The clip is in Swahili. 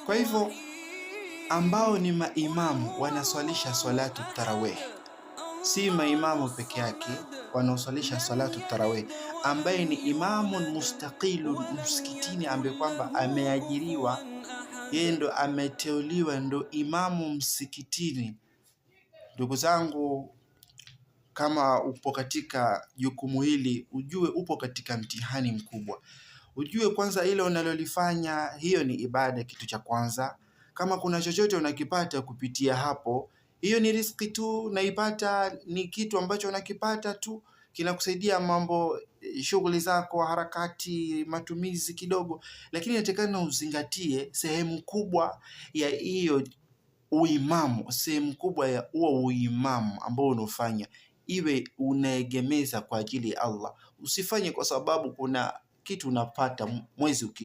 Kwa hivyo ambao ni maimamu wanaswalisha salatu tarawih, si maimamu peke yake wanaoswalisha salatu tarawih, ambaye ni imamun mustaqilun msikitini, ambaye kwamba ameajiriwa, yeye ndo ameteuliwa, ndo imamu msikitini. Ndugu zangu, kama upo katika jukumu hili, ujue upo katika mtihani mkubwa. Ujue kwanza ile unalolifanya, hiyo ni ibada, kitu cha kwanza. Kama kuna chochote unakipata kupitia hapo, hiyo ni riziki tu, naipata ni kitu ambacho unakipata tu, kinakusaidia mambo, shughuli zako, harakati, matumizi kidogo. Lakini inatakana uzingatie sehemu kubwa ya hiyo uimamu, sehemu kubwa ya huo uimamu ambao unafanya iwe unaegemeza kwa ajili ya Allah. Usifanye kwa sababu kuna kitu unapata mwezi